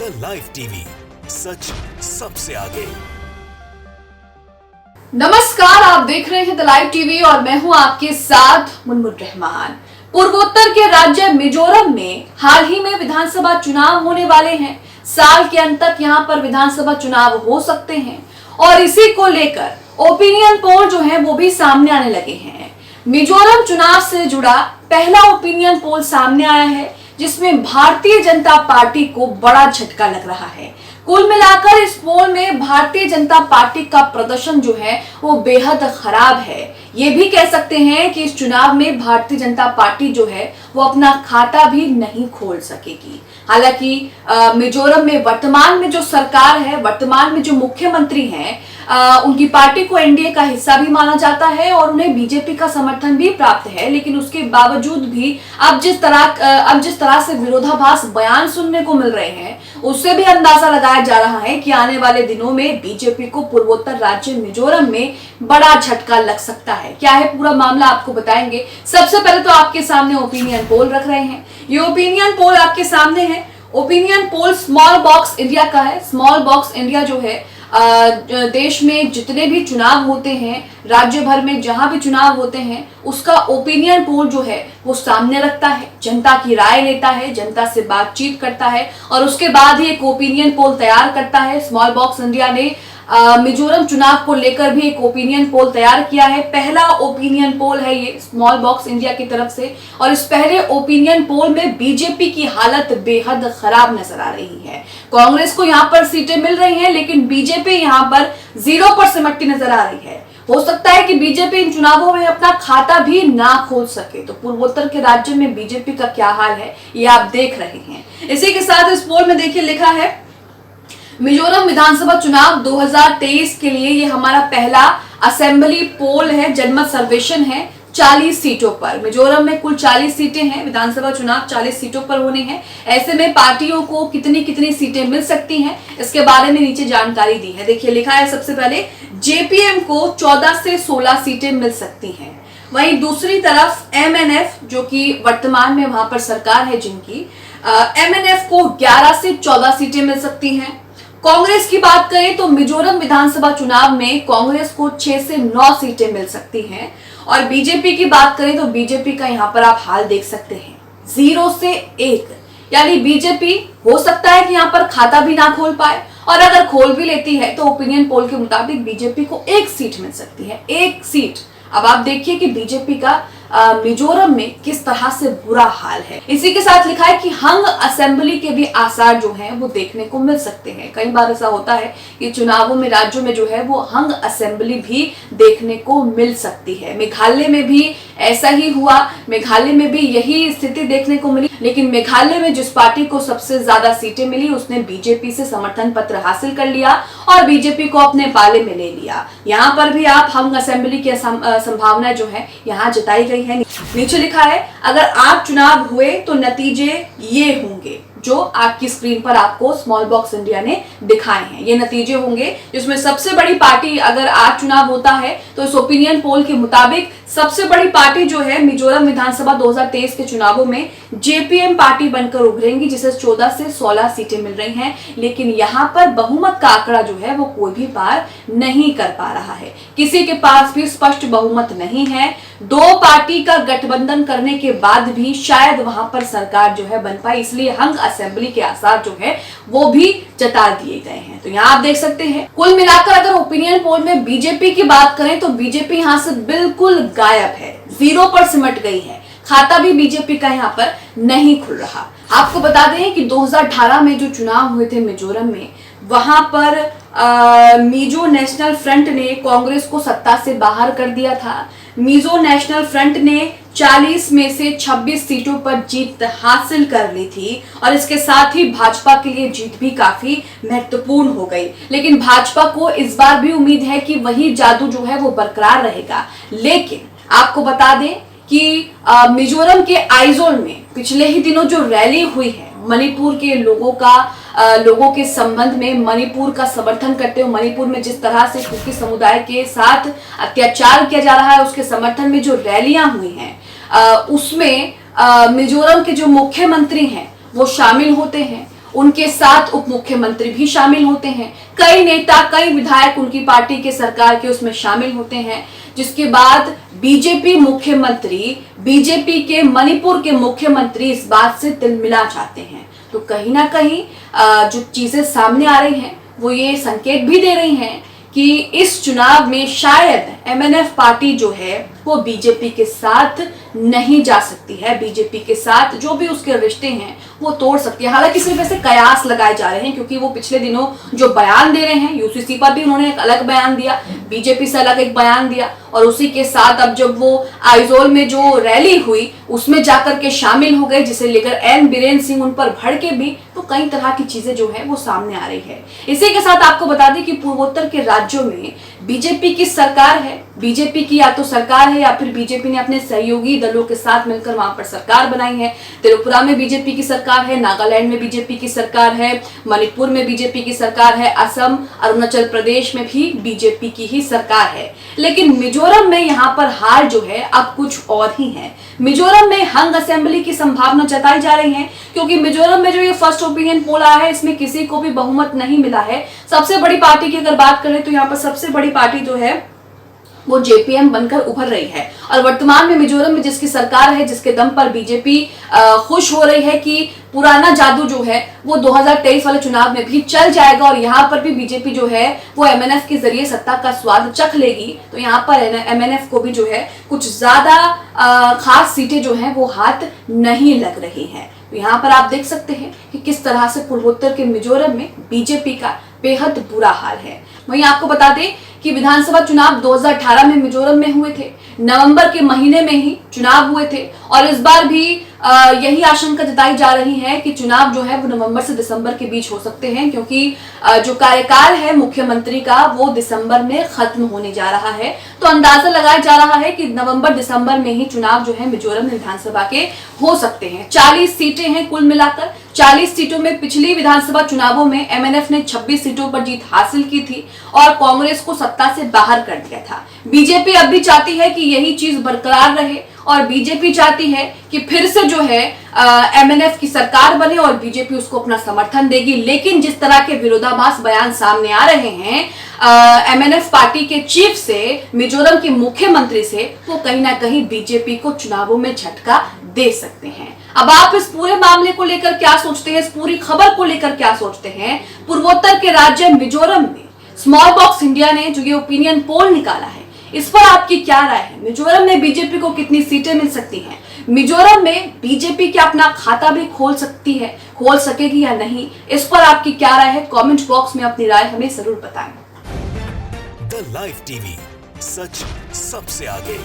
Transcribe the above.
The live TV, सच सबसे आगे। नमस्कार, आप देख रहे हैं द लाइव टीवी और मैं हूं आपके साथ मुनमुन रहमान। पूर्वोत्तर के राज्य मिजोरम में हाल ही में विधानसभा चुनाव होने वाले हैं। साल के अंत तक यहां पर विधानसभा चुनाव हो सकते हैं और इसी को लेकर ओपिनियन पोल जो है वो भी सामने आने लगे हैं। मिजोरम चुनाव से जुड़ा पहला ओपिनियन पोल सामने आया है, जिसमें भारतीय जनता पार्टी को बड़ा झटका लग रहा है। कुल मिलाकर इस पोल में भारतीय जनता पार्टी का प्रदर्शन जो है वो बेहद खराब है। ये भी कह सकते हैं कि इस चुनाव में भारतीय जनता पार्टी जो है वो अपना खाता भी नहीं खोल सकेगी। हालांकि मिजोरम में वर्तमान में जो सरकार है, वर्तमान में जो मुख्यमंत्री हैं, उनकी पार्टी को एनडीए का हिस्सा भी माना जाता है और उन्हें बीजेपी का समर्थन भी प्राप्त है। लेकिन उसके बावजूद भी अब जिस तरह से विरोधाभास बयान सुनने को मिल रहे हैं, उससे भी अंदाजा लगाया जा रहा है कि आने वाले दिनों में बीजेपी को पूर्वोत्तर राज्य मिजोरम में बड़ा झटका लग सकता है। क्या है पूरा मामला, आपको बताएंगे। सबसे पहले तो आपके सामने ओपिनियन पोल रख रहे हैं। ये ओपिनियन पोल आपके सामने है। Opinion poll small box India का है। स्मॉल बॉक्स इंडिया जो है देश में जितने भी चुनाव होते हैं, राज्य भर में जहां भी चुनाव होते हैं, उसका ओपिनियन पोल जो है वो सामने रखता है, जनता की राय लेता है, जनता से बातचीत करता है और उसके बाद ही एक ओपिनियन पोल तैयार करता है। स्मॉल बॉक्स इंडिया ने मिजोरम चुनाव को लेकर भी एक ओपिनियन पोल तैयार किया है। पहला ओपिनियन पोल है ये स्मॉल बॉक्स इंडिया की तरफ से और इस पहले ओपिनियन पोल में बीजेपी की हालत बेहद खराब नजर आ रही है। कांग्रेस को यहाँ पर सीटें मिल रही हैं, लेकिन बीजेपी यहाँ पर 0 पर सिमटती नजर आ रही है। हो सकता है कि बीजेपी इन चुनावों में अपना खाता भी ना खोल सके। तो पूर्वोत्तर के राज्य में बीजेपी का क्या हाल है ये आप देख रहे हैं। इसी के साथ इस पोल में देखिए लिखा है, मिजोरम विधानसभा चुनाव 2023 के लिए ये हमारा पहला असेंबली पोल है, जनमत सर्वेक्षण है 40 सीटों पर। मिजोरम में कुल 40 सीटें हैं, विधानसभा चुनाव 40 सीटों पर होने हैं। ऐसे में पार्टियों को कितनी कितनी सीटें मिल सकती हैं, इसके बारे में नीचे जानकारी दी है। देखिए लिखा है सबसे पहले, जेपीएम को 14 से 16 सीटें मिल सकती हैं। वहीं दूसरी तरफ एमएनएफ, जो कि वर्तमान में वहां पर सरकार है जिनकी, एमएनएफ को 11 से 14 सीटें मिल सकती हैं। कांग्रेस की बात करें तो मिजोरम विधानसभा चुनाव में कांग्रेस को 6 से 9 सीटें मिल सकती हैं और बीजेपी की बात करें तो बीजेपी का यहां पर आप हाल देख सकते हैं, 0 से 1। यानी बीजेपी हो सकता है कि यहां पर खाता भी ना खोल पाए और अगर खोल भी लेती है तो ओपिनियन पोल के मुताबिक बीजेपी को 1 सीट मिल सकती है, 1 सीट। अब आप देखिए कि बीजेपी का मिजोरम में किस तरह से बुरा हाल है। इसी के साथ लिखा है कि हंग असेंबली के भी आसार जो हैं वो देखने को मिल सकते हैं। कई बार ऐसा होता है कि चुनावों में राज्यों में जो है वो हंग असेंबली भी देखने को मिल सकती है। मेघालय में भी ऐसा ही हुआ, मेघालय में भी यही स्थिति देखने को मिली। लेकिन मेघालय में जिस पार्टी को सबसे ज्यादा सीटें मिली उसने बीजेपी से समर्थन पत्र हासिल कर लिया और बीजेपी को अपने पाले में ले लिया। यहाँ पर भी आप हंग असेंबली की संभावना जो है यहाँ जताई गई है। नीचे लिखा है, अगर आप चुनाव हुए तो नतीजे ये होंगे जो आपकी स्क्रीन पर आपको स्मॉल बॉक्स इंडिया ने दिखाए हैं। ये नतीजे होंगे जिसमें सबसे बड़ी पार्टी, अगर आज चुनाव होता है तो इस ओपिनियन पोल के मुताबिक सबसे बड़ी पार्टी जो है मिजोरम विधानसभा 2023 के चुनावों में जेपीएम पार्टी बनकर उभरेंगी, जिसे 14 से 16 सीटें मिल रही हैं। लेकिन यहाँ पर बहुमत का आंकड़ा जो है वो कोई भी पार नहीं कर पा रहा है, किसी के पास भी स्पष्ट बहुमत नहीं है। 2 पार्टी का गठबंधन करने के बाद भी शायद वहां पर सरकार जो है बन पाए, इसलिए हंग असेंबली के आसार जो है वो भी जता दिए गए हैं। तो यहाँ आप देख सकते हैं, कुल मिलाकर अगर ओपिनियन पोल में बीजेपी की बात करें तो बीजेपी यहाँ से बिल्कुल गायब है, 0 पर सिमट गई है। खाता भी बीजेपी का यहाँ पर नहीं खुल रहा। आपको बता दें कि 2018 में जो चुनाव हुए थे मिजोरम में, वहां पर मिजो नेशनल फ्रंट ने कांग्रेस को सत्ता से बाहर कर दिया था। मिजो नेशनल फ्रंट ने 40 में से 26 सीटों पर जीत हासिल कर ली थी और इसके साथ ही भाजपा के लिए जीत भी काफी महत्वपूर्ण हो गई। लेकिन भाजपा को इस बार भी उम्मीद है कि वही जादू जो है वो बरकरार रहेगा। लेकिन आपको बता दें कि मिजोरम के आइजोल में पिछले ही दिनों जो रैली हुई है, मणिपुर के लोगों के संबंध में, मणिपुर का समर्थन करते हुए, मणिपुर में जिस तरह से कुकी समुदाय के साथ अत्याचार किया जा रहा है उसके समर्थन में जो रैलियां हुई हैं, उसमें मिजोरम के जो मुख्यमंत्री हैं वो शामिल होते हैं। उनके साथ उप मुख्यमंत्री भी शामिल होते हैं, कई नेता कई विधायक उनकी पार्टी के सरकार के उसमें शामिल होते हैं, जिसके बाद बीजेपी मुख्यमंत्री बीजेपी के मणिपुर के मुख्यमंत्री इस बात से तिलमिला जाते हैं। तो कहीं ना कहीं जो चीजें सामने आ रही हैं वो ये संकेत भी दे रही हैं कि इस चुनाव में शायद एमएनएफ पार्टी जो है वो बीजेपी के साथ नहीं जा सकती है, बीजेपी के साथ जो भी उसके रिश्ते हैं वो तोड़ सकती है। हालांकि सिर्फ ऐसे कयास लगाए जा रहे हैं, क्योंकि वो पिछले दिनों जो बयान दे रहे हैं, यूसीसी पर भी उन्होंने एक अलग बयान दिया, बीजेपी से अलग एक बयान दिया, और उसी के साथ अब जब वो आइजोल में जो रैली हुई उसमें जाकर के शामिल हो गए, जिसे लेकर एन बीरेन सिंह उन पर भड़के भी, तो कई तरह की चीजें जो है वो सामने आ रही है। इसी के साथ आपको बता दें कि पूर्वोत्तर के राज्यों में बीजेपी की सरकार है, बीजेपी की या तो सरकार है या फिर बीजेपी ने अपने सहयोगी दलों के साथ मिलकर वहां पर सरकार बनाई है। त्रिपुरा में बीजेपी की सरकार है, नागालैंड में बीजेपी की सरकार है, मणिपुर में बीजेपी की सरकार है, असम अरुणाचल प्रदेश में भी बीजेपी की ही सरकार है। लेकिन मिजोरम में यहाँ पर हाल जो है अब कुछ और ही है। मिजोरम में हंग असेंबली की संभावना जताई जा रही है, क्योंकि मिजोरम में जो ये फर्स्ट ओपिनियन पोल आया है इसमें किसी को भी बहुमत नहीं मिला है। सबसे बड़ी पार्टी की अगर बात करें तो यहाँ पर सबसे बड़ी पार्टी जो है वो जेपीएम बनकर उभर रही है, और वर्तमान में मिजोरम में जिसकी सरकार है, जिसके दम पर बीजेपी खुश हो रही है कि पुराना जादू जो है वो 2023 वाले चुनाव में भी चल जाएगा, और यहाँ पर भी बीजेपी जो है वो एमएनएफ के जरिए सत्ता का स्वाद चख लेगी। तो यहाँ पर एमएनएफ को भी जो है कुछ ज्यादा खास सीटें जो हैं वो हाथ नहीं लग रही हैं। तो यहाँ पर आप देख सकते हैं कि किस तरह से पूर्वोत्तर के मिजोरम में बीजेपी का बेहद बुरा हाल है। वहीं आपको बता दें कि विधानसभा चुनाव 2018 में मिजोरम में हुए थे, नवंबर के महीने में ही चुनाव हुए थे, और इस बार भी यही आशंका जताई जा रही है कि चुनाव जो है वो नवंबर से दिसंबर के बीच हो सकते हैं, क्योंकि जो कार्यकाल है मुख्यमंत्री का वो दिसंबर में खत्म होने जा रहा है। तो अंदाजा लगाया जा रहा है कि नवंबर दिसंबर में ही चुनाव जो है मिजोरम विधानसभा के हो सकते हैं। 40 सीटें हैं कुल मिलाकर, 40 सीटों में पिछली विधानसभा चुनावों में एमएनएफ ने 26 सीटों पर जीत हासिल की थी और कांग्रेस को सत्ता से बाहर कर दिया था। बीजेपी अब भी चाहती है कि यही चीज बरकरार रहे, और बीजेपी चाहती है कि फिर से जो है एमएनएफ की सरकार बने और बीजेपी उसको अपना समर्थन देगी। लेकिन जिस तरह के विरोधाभास बयान सामने आ रहे हैं एमएनएफ पार्टी के चीफ से, मिजोरम के मुख्यमंत्री से, वो कहीं ना कहीं बीजेपी को चुनावों में झटका दे सकते हैं। अब आप इस पूरे मामले को लेकर क्या सोचते हैं, इस पूरी खबर को लेकर क्या सोचते हैं? पूर्वोत्तर के राज्य मिजोरम में स्मॉल बॉक्स इंडिया ने जो ये ओपिनियन पोल निकाला है, इस पर आपकी क्या राय है? मिजोरम में बीजेपी को कितनी सीटें मिल सकती हैं? मिजोरम में बीजेपी क्या अपना खाता भी खोल सकेगी या नहीं? इस पर आपकी क्या राय है? कमेंट बॉक्स में अपनी राय हमें जरूर बताएं। द लाइव टीवी, सच सबसे आगे।